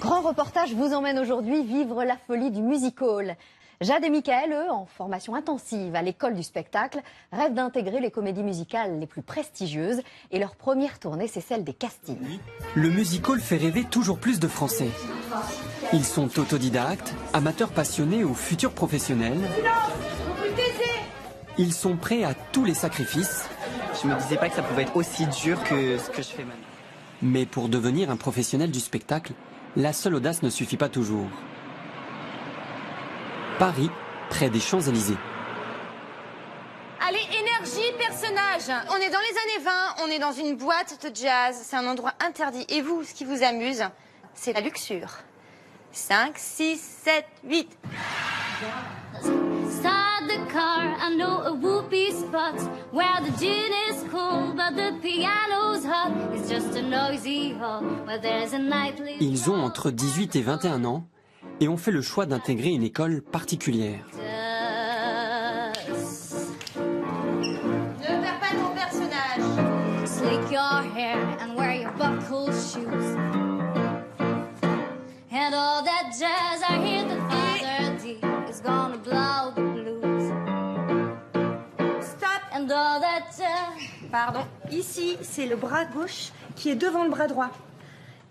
Grand reportage vous emmène aujourd'hui vivre la folie du music-hall. Jade et Michael, eux, en formation intensive à l'école du spectacle, rêvent d'intégrer les comédies musicales les plus prestigieuses et leur première tournée, c'est celle des castings. Le music-hall fait rêver toujours plus de Français. Ils sont autodidactes, amateurs passionnés ou futurs professionnels. Ils sont prêts à tous les sacrifices. Je me disais pas que ça pouvait être aussi dur que ce que je fais maintenant. Mais pour devenir un professionnel du spectacle, la seule audace ne suffit pas toujours. Paris, près des Champs-Élysées. Allez, énergie, personnage. On est dans les années 20, on est dans une boîte de jazz. C'est un endroit interdit. Et vous, ce qui vous amuse, c'est la luxure. 5, 6, 7, 8. Start the car, I know a whoopee spot where the gin is cool but the piano's hot. It's just a noisy hall where there's a nightly. Ils ont entre 18 et 21 ans et ont fait le choix d'intégrer une école particulière. Ne perds pas ton personnage. Slick your hair and wear your buckle shoes. And all that jazz I hear the Father D is gonna blow the blues. Stop. And all that jazz. Pardon, ici c'est le bras gauche qui est devant le bras droit.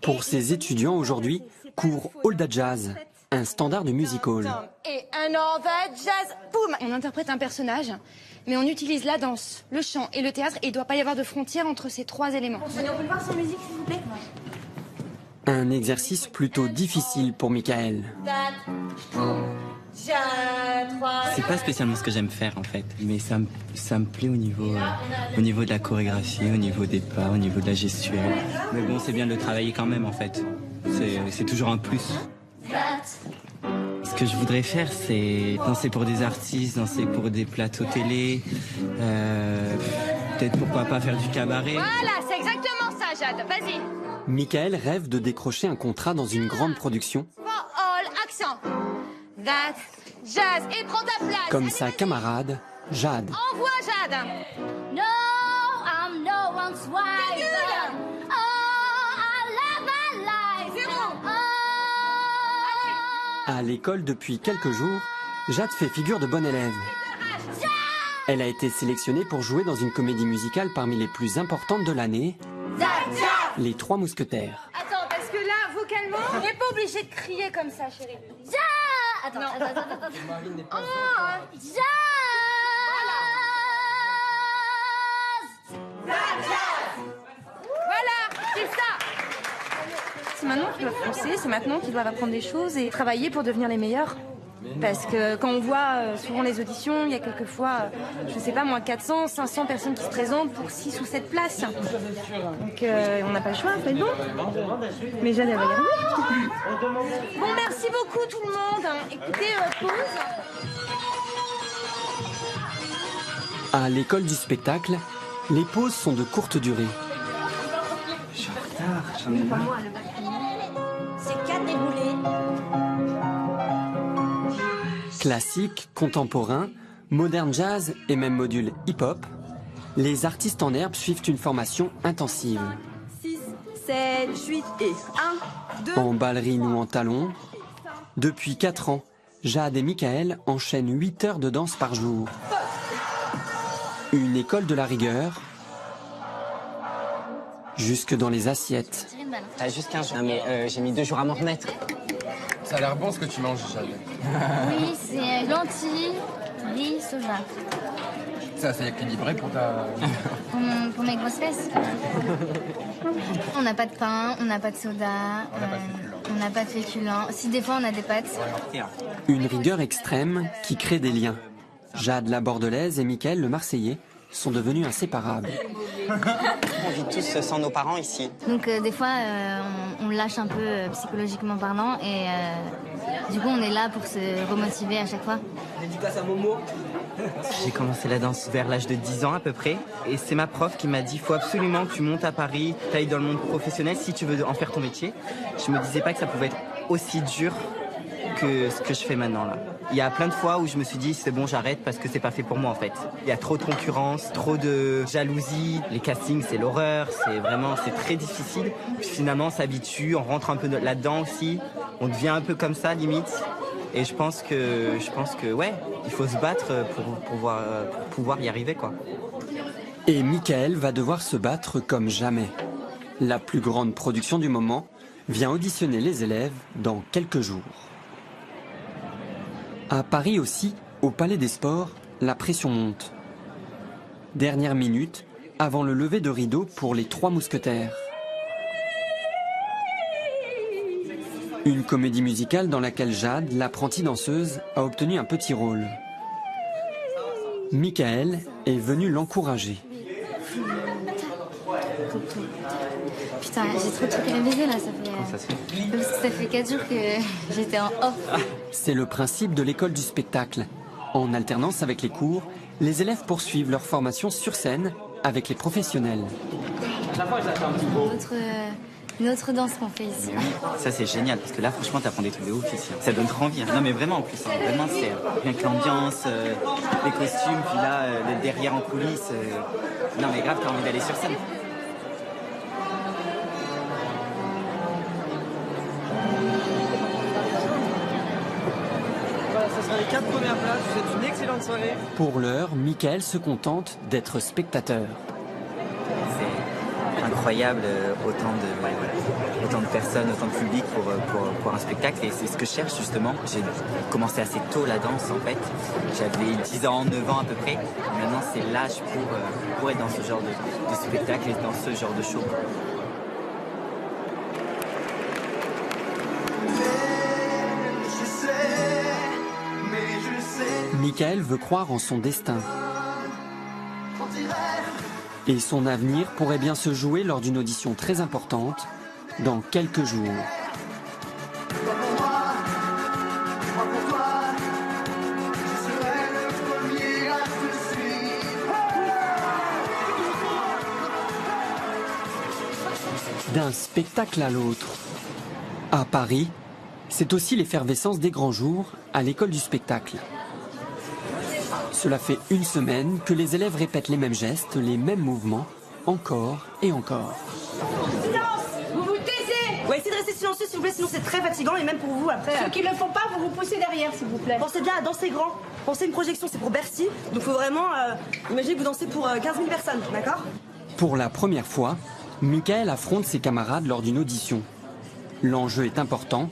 Pour ces étudiants aujourd'hui, cours All That Jazz, un standard du music-hall. Et un all that jazz. Boum. On interprète un personnage, mais on utilise la danse, le chant et le théâtre. Et il ne doit pas y avoir de frontière entre ces trois éléments. On peut le voir sans musique s'il vous plaît? Un exercice plutôt difficile pour Michael. C'est pas spécialement ce que j'aime faire en fait, mais ça me plaît au niveau de la chorégraphie, au niveau des pas, au niveau de la gestuelle. Mais bon, c'est bien de le travailler quand même en fait. C'est toujours un plus. Ce que je voudrais faire, c'est danser pour des artistes, danser pour des plateaux télé, peut-être pourquoi pas faire du cabaret. Voilà, c'est exactement ça, Jade. Vas-y. Michael rêve de décrocher un contrat dans une grande production. For all, accent. That jazz. Et prends ta place. Comme Allez, sa vas-y. camarade, Jade. Envoie, Jade. No, I'm no one's wife. Nul. Oh, I love my life. Zéro. Oh. À l'école depuis quelques jours, Jade fait figure de bonne élève. Elle a été sélectionnée pour jouer dans une comédie musicale parmi les plus importantes de l'année, Les Trois Mousquetaires. Attends, parce que là, vocalement, on n'est pas obligé de crier comme ça, chérie. Attends, attends. Oh, Jazz. voilà, c'est ça. C'est maintenant qu'ils doivent foncer, c'est maintenant qu'ils doivent apprendre des choses et travailler pour devenir les meilleurs. Parce que quand on voit souvent les auditions, il y a quelquefois, je sais pas moi, 400, 500 personnes qui se présentent pour 6 ou 7 places. Donc on n'a pas le choix, fait bon. Mais j'allais regarder. Bon, merci beaucoup tout le monde. Écoutez, pause. À l'école du spectacle, les pauses sont de courte durée. Je suis en retard, j'en ai marre. C'est 4 déboulés. Classique, contemporain, moderne jazz et même module hip-hop, les artistes en herbe suivent une formation intensive. 6, 7, 8 et 1, 2. En ballerine ou en talons, depuis 4 ans, Jade et Michael enchaînent 8 heures de danse par jour. Une école de la rigueur, jusque dans les assiettes. T'as juste 15 jours. Non mais j'ai mis 2 jours à m'en remettre. Ça a l'air bon ce que tu manges, Jade. Oui, c'est lentilles, riz, soja. C'est assez équilibré pour ta... Pour mes grosses fesses. On n'a pas de pain, on n'a pas de soda, on n'a pas de féculents. Si des fois on a des pâtes. Une rigueur extrême qui crée des liens. Jade la Bordelaise et Michael le Marseillais sont devenus inséparables. On vit tous sans nos parents ici. Donc des fois on lâche un peu psychologiquement parlant et du coup on est là pour se remotiver à chaque fois. J'ai commencé la danse vers l'âge de 10 ans à peu près. Et c'est ma prof qui m'a dit faut absolument que tu montes à Paris, tu ailles dans le monde professionnel si tu veux en faire ton métier. Je me disais pas que ça pouvait être aussi dur que ce que je fais maintenant là. Il y a plein de fois où je me suis dit c'est bon, j'arrête parce que c'est pas fait pour moi en fait. Il y a trop de concurrence, trop de jalousie. Les castings c'est l'horreur, c'est très difficile. Puis finalement on s'habitue, on rentre un peu là-dedans aussi. On devient un peu comme ça limite. Et je pense que ouais, il faut se battre pour pouvoir y arriver quoi. Et Michael va devoir se battre comme jamais. La plus grande production du moment vient auditionner les élèves dans quelques jours. À Paris aussi, au Palais des Sports, la pression monte. Dernière minute, avant le lever de rideau pour les Trois Mousquetaires. Une comédie musicale dans laquelle Jade, l'apprentie danseuse, a obtenu un petit rôle. Michael est venu l'encourager. Putain, j'ai trop de trucs à réviser là, Ça se fait. Parce que ça fait 4 jours que j'étais en off. C'est le principe de l'école du spectacle. En alternance avec les cours, les élèves poursuivent leur formation sur scène avec les professionnels. Une autre danse qu'on fait ici. Mais oui, ça c'est génial parce que là franchement t'apprends des trucs de ouf ici. Ça donne trop envie. Non mais vraiment en plus, hein. Vraiment c'est rien que l'ambiance, les costumes, puis là le derrière en coulisses. Non mais grave t'as envie d'aller sur scène. Voilà, ça sera les 4 premières places. Vous êtes une excellente soirée. Pour l'heure, Michael se contente d'être spectateur. C'est incroyable, autant de personnes, autant de public pour un spectacle. Et c'est ce que je cherche justement. J'ai commencé assez tôt la danse en fait. J'avais 10 ans, 9 ans à peu près. Maintenant c'est l'âge pour être dans ce genre de spectacle et dans ce genre de show. Michael veut croire en son destin. Et son avenir pourrait bien se jouer lors d'une audition très importante dans quelques jours. D'un spectacle à l'autre. À Paris, c'est aussi l'effervescence des grands jours à l'école du spectacle. Cela fait une semaine que les élèves répètent les mêmes gestes, les mêmes mouvements, encore et encore. Silence! Vous vous taisez! Ouais, essayez de rester silencieux s'il vous plaît, sinon c'est très fatigant et même pour vous après. Ceux qui ne le font pas, vous vous poussez derrière, s'il vous plaît. Pensez bien à danser grand. Pensez une projection, c'est pour Bercy. Donc faut vraiment, imaginez que vous dansez pour 15 000 personnes, d'accord? Pour la première fois, Michael affronte ses camarades lors d'une audition. L'enjeu est important,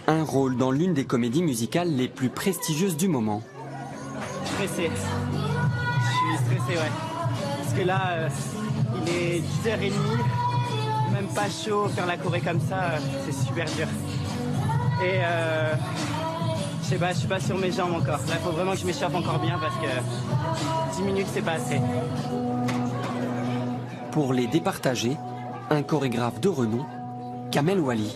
un rôle dans l'une des comédies musicales les plus prestigieuses du moment. Stressé. Je suis stressé, ouais. Parce que là, il est 10h30, même pas chaud, faire la choré comme ça, c'est super dur. Et je sais pas, je suis pas sur mes jambes encore. Là, il faut vraiment que je m'échauffe encore bien parce que 10 minutes, c'est pas assez. Pour les départager, un chorégraphe de renom, Kamel Wally.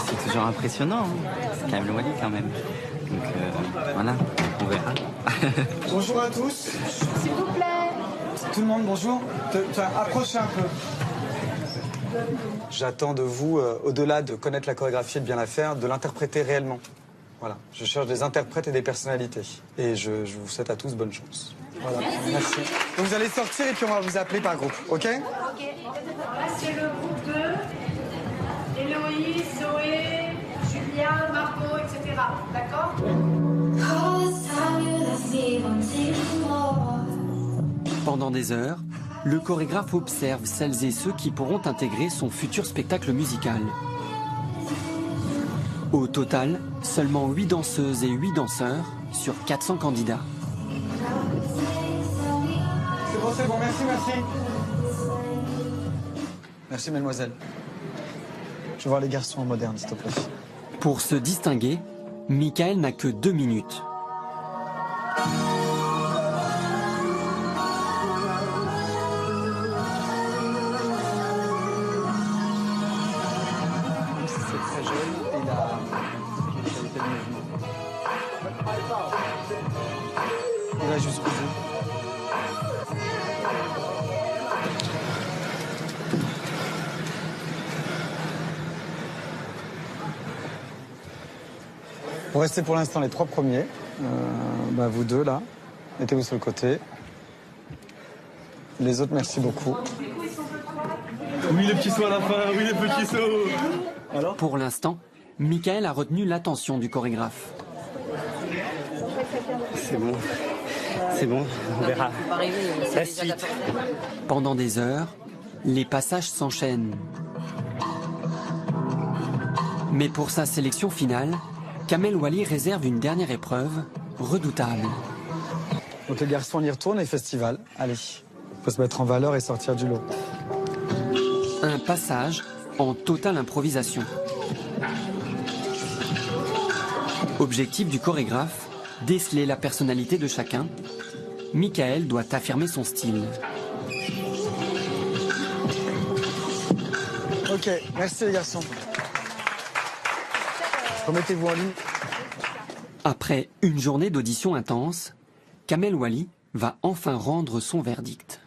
C'est toujours impressionnant, hein. C'est Kamel Wally quand même. Donc voilà, on verra. Bonjour à tous. S'il vous plaît. Tout le monde, bonjour. Approchez un peu. J'attends de vous, au-delà de connaître la chorégraphie et de bien la faire, de l'interpréter réellement. Voilà, je cherche des interprètes et des personnalités. Et je vous souhaite à tous bonne chance. Voilà, merci. Donc vous allez sortir et puis on va vous appeler par groupe, ok? Là, c'est le groupe 2. Héloïse, Zoé, Julien, Margot, etc. D'accord? Pendant des heures, le chorégraphe observe celles et ceux qui pourront intégrer son futur spectacle musical. Au total, seulement 8 danseuses et 8 danseurs sur 400 candidats. C'est bon, merci. Merci, mademoiselle. Je vais voir les garçons en moderne, s'il te plaît. Pour se distinguer, Michael n'a que 2 minutes. C'est très jeune et il a une qualité de mouvement. Il va jusqu'au bout. Pour rester pour l'instant les 3 premiers, vous deux là, mettez-vous sur le côté. Les autres, merci beaucoup. Oui, les petits sauts à la fin, oui, les petits sauts. Alors ? Pour l'instant, Michael a retenu l'attention du chorégraphe. C'est bon, on verra. La suite. Pendant des heures, les passages s'enchaînent. Mais pour sa sélection finale, Kamel Ouali réserve une dernière épreuve, redoutable. Donc les garçons, on y retourne et festival. Allez, faut se mettre en valeur et sortir du lot. Un passage en totale improvisation. Objectif du chorégraphe, déceler la personnalité de chacun. Michael doit affirmer son style. Ok, merci les garçons. Remettez-vous en ligne. Après une journée d'audition intense, Kamel Ouali va enfin rendre son verdict.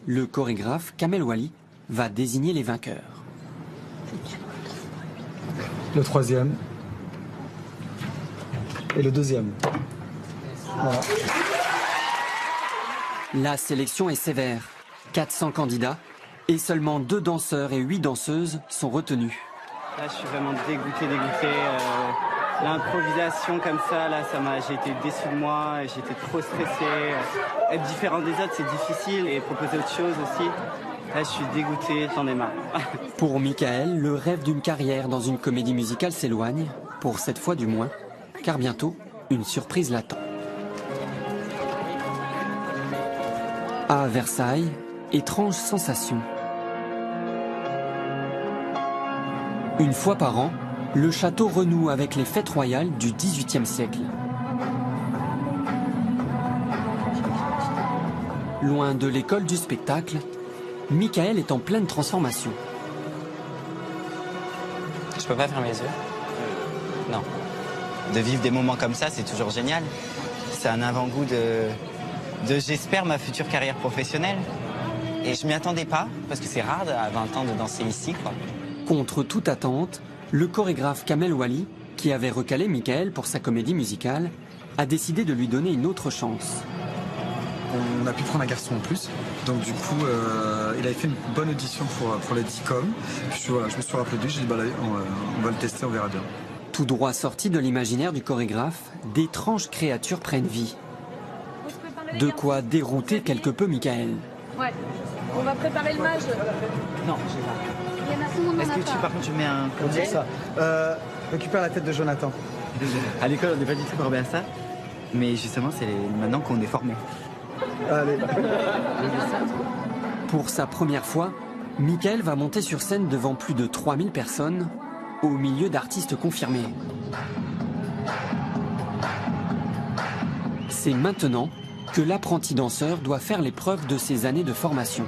Le chorégraphe Kamel Ouali va désigner les vainqueurs. Le 3e. Et le 2e. Voilà. La sélection est sévère. 400 candidats et seulement 2 danseurs et 8 danseuses sont retenus. Là, je suis vraiment dégoûté. L'improvisation comme ça, là, j'ai été déçu de moi, j'étais trop stressé. Être différent des autres, c'est difficile et proposer autre chose aussi. Là, je suis dégoûté, j'en ai marre. Pour Michael, le rêve d'une carrière dans une comédie musicale s'éloigne, pour cette fois du moins, car bientôt, une surprise l'attend. À Versailles, étrange sensation. Une fois par an, le château renoue avec les fêtes royales du XVIIIe siècle. Loin de l'école du spectacle, Michael est en pleine transformation. Je peux pas fermer les yeux? Non. De vivre des moments comme ça, c'est toujours génial. C'est un avant-goût de j'espère, ma future carrière professionnelle. Et je m'y attendais pas, parce que c'est rare à 20 ans de danser ici, quoi. Contre toute attente, le chorégraphe Kamel Ouali, qui avait recalé Michael pour sa comédie musicale, a décidé de lui donner une autre chance. On a pu prendre un garçon en plus, donc du coup, il avait fait une bonne audition pour les DICOM. Je me suis rappelé de lui, j'ai dit on va le tester, on verra bien. Tout droit sorti de l'imaginaire du chorégraphe, d'étranges créatures prennent vie. De quoi dérouter quelque peu Michael. Ouais, on va préparer le mage. Non, j'ai pas. Est-ce que par contre tu mets un On dit ça. Récupère la tête de Jonathan. À l'école, on n'est pas du tout formé à ça. Mais justement, c'est maintenant qu'on est formé. Allez. Pour sa première fois, Michael va monter sur scène devant plus de 3000 personnes, au milieu d'artistes confirmés. C'est maintenant que l'apprenti danseur doit faire l'épreuve de ses années de formation.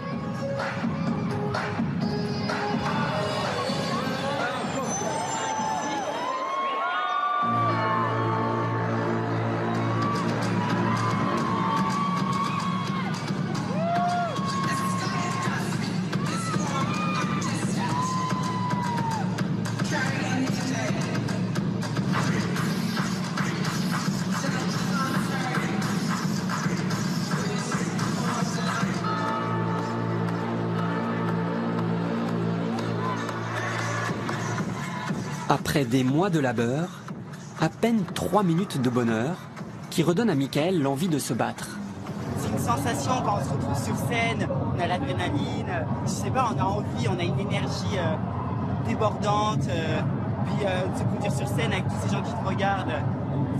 Après des mois de labeur, à peine 3 minutes de bonheur qui redonnent à Michael l'envie de se battre. C'est une sensation quand on se retrouve sur scène, on a l'adrénaline, je sais pas, on a envie, on a une énergie débordante, puis de se produire sur scène avec tous ces gens qui te regardent,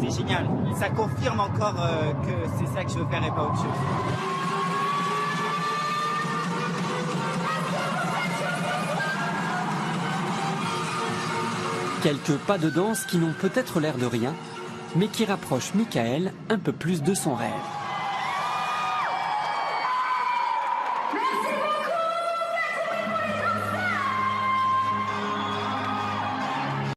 c'est génial. Ça confirme encore que c'est ça que je veux faire et pas autre chose. Quelques pas de danse qui n'ont peut-être l'air de rien, mais qui rapprochent Michael un peu plus de son rêve.